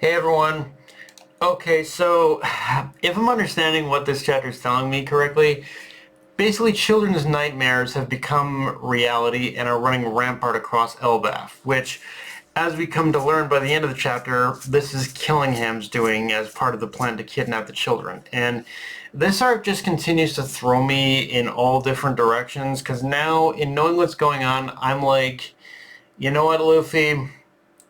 Hey everyone. Okay, so if I'm understanding what this chapter is telling me correctly, basically children's nightmares have become reality and are running rampart across Elbaf, which, as we come to learn by the end of the chapter, this is Killingham's doing as part of the plan to kidnap the children. And this arc just continues to throw me in all different directions, because now, in knowing what's going on, I'm like, you know what, Luffy?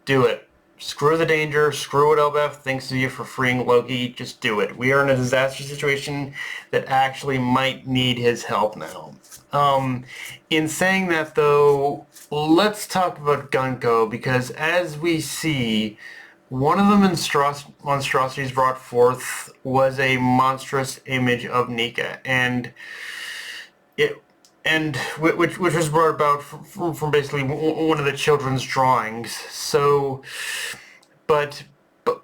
Do it. Screw the danger. Screw what Elbaf thinks of you for freeing Loki. Just do it. We are in a disaster situation that actually might need his help now. In saying that, though, let's talk about Gunko, because as we see, one of the monstrosities brought forth was a monstrous image of Nika, and it which was brought about from basically one of the children's drawings. So, but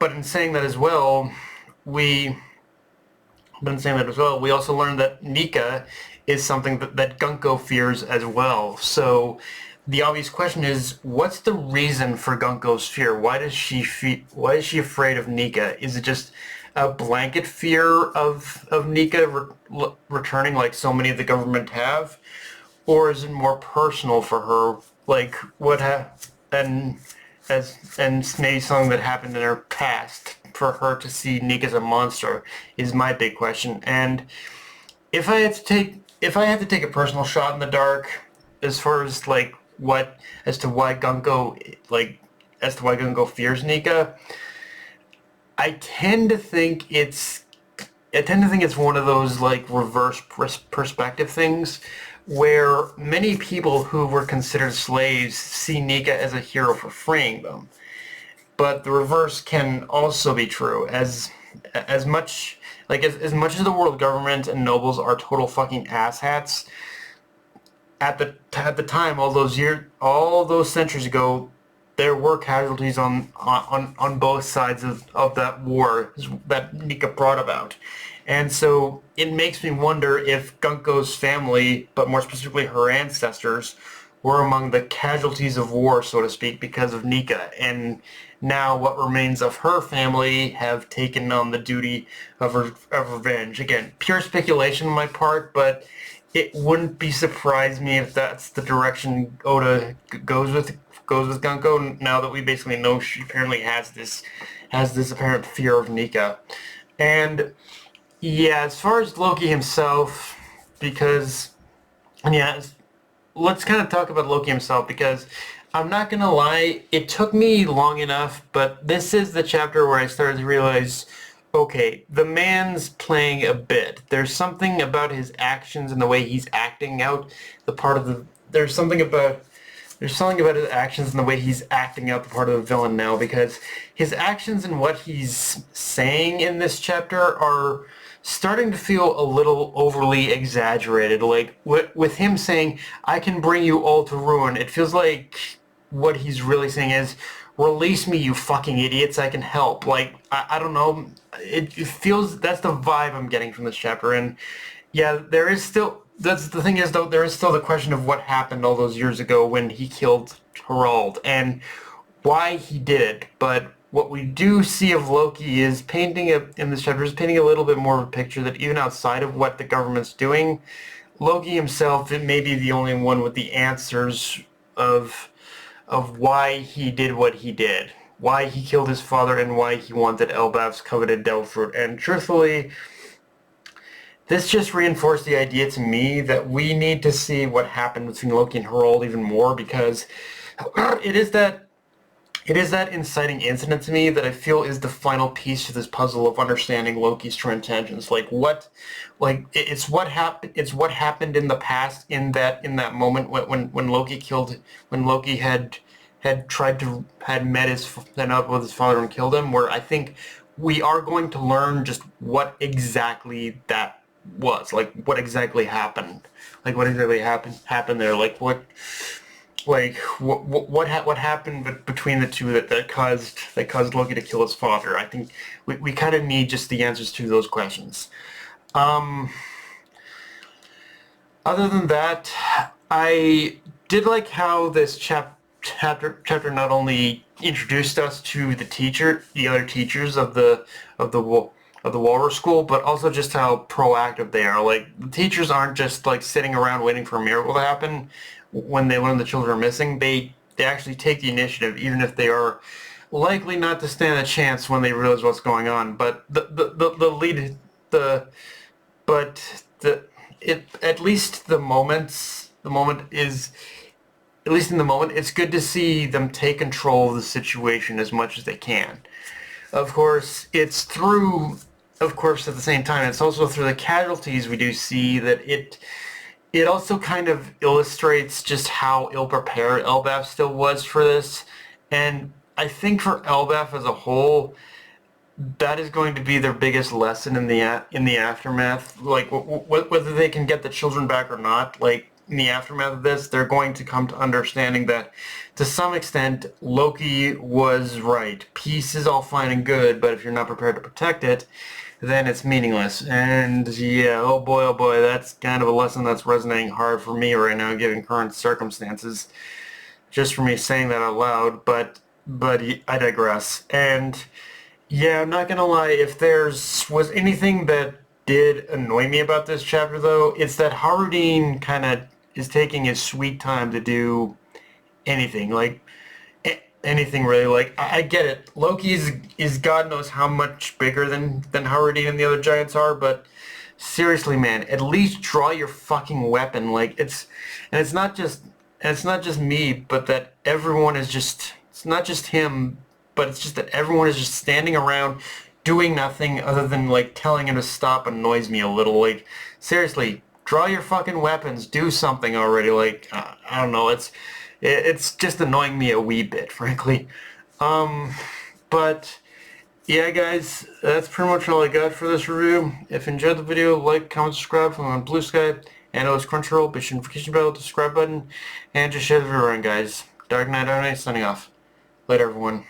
in saying that as well, we we also learned that Nika is something that Gunko fears as well. So the obvious question is, what's the reason for Gunko's fear? Why is she afraid of Nika? Is it just a blanket fear of Nika returning like so many of the government have? Or is it more personal for her, like and maybe something that happened in her past for her to see Nick as a monster is my big question. And if I had to take a personal shot in the dark, as far as like what as to why Gunko fears Nika, I tend to think it's one of those like reverse perspective things where many people who were considered slaves see Nika as a hero for freeing them. But the reverse can also be true. As much as much as the world government and nobles are total fucking asshats, at the time, all those centuries ago, there were casualties on both sides of that war that Nika brought about. And so it makes me wonder if Gunko's family, but more specifically her ancestors, were among the casualties of war, so to speak, because of Nika. And now what remains of her family have taken on the duty of revenge. Again, pure speculation on my part, but it wouldn't be surprise me if that's the direction Oda goes with Gunko. Now that we basically know she apparently has this apparent fear of Nika, and yeah, as far as Loki himself, because yeah, let's kind of talk about Loki himself because I'm not gonna lie, it took me long enough, but this is the chapter where I started to realize, okay, the man's playing a bit. There's something about his actions and the way he's acting out the part of the. There's something about his actions and the way he's acting out the part of the villain now, because his actions and what he's saying in this chapter are starting to feel a little overly exaggerated. Like with him saying, "I can bring you all to ruin," it feels like what he's really saying is, "Release me, you fucking idiots! I can help." Like I don't know. It feels that's the vibe I'm getting from this chapter, and yeah, there is still. That's the thing is though, there is still the question of what happened all those years ago when he killed Harald and why he did it. But what we do see of Loki is in this chapter is painting a little bit more of a picture that even outside of what the government's doing, Loki himself it may be the only one with the answers of why he did what he did, why he killed his father, and why he wanted Elbaf's coveted devil fruit. And truthfully, this just reinforced the idea to me that we need to see what happened between Loki and Harald even more, because it is that inciting incident to me that I feel is the final piece to this puzzle of understanding Loki's true intentions. It's what happened in the past in that moment when Loki had met up with his father and killed him. Where I think we are going to learn just what exactly that was, like what exactly happened there, what happened between the two that caused Loki to kill his father. I think we kind of need just the answers to those questions. Um, Other than that, I did like how this chapter not only introduced us to the other teachers of the Walrus School, but also just how proactive they are. Like, the teachers aren't just like sitting around waiting for a miracle to happen when they learn the children are missing. They actually take the initiative, even if they are likely not to stand a chance when they realize what's going on. But the lead the but the it at least the moment is at least in the moment, it's good to see them take control of the situation as much as they can. Of course, at the same time, it's also through the casualties we do see that it also kind of illustrates just how ill-prepared Elbaf still was for this. And I think for Elbaf as a whole, that is going to be their biggest lesson in the aftermath. Like, whether they can get the children back or not, like, in the aftermath of this, they're going to come to understanding that, to some extent, Loki was right. Peace is all fine and good, but if you're not prepared to protect it, then it's meaningless. And yeah, oh boy, that's kind of a lesson that's resonating hard for me right now, given current circumstances. Just for me saying that out loud, but I digress. And yeah, I'm not gonna lie, if was anything that did annoy me about this chapter, though, it's that Harudin kind of is taking his sweet time to do anything. Like, anything really. Like, I get it. Loki is God knows how much bigger than Harudin and the other giants are, but seriously, man, at least draw your fucking weapon. Like, it's not just me, but that everyone is just, it's not just him, but it's just that everyone is just standing around doing nothing other than, like, telling him to stop annoys me a little. Like, seriously, draw your fucking weapons, do something already. Like, I don't know, it's just annoying me a wee bit, frankly. But yeah, guys, that's pretty much all I got for this review. If you enjoyed the video, like, comment, subscribe from on Blue Sky, and it was Crunchyroll. Be sure notification bell, the subscribe button, and just share the video around, guys. Dark Knight, signing off. Later, everyone.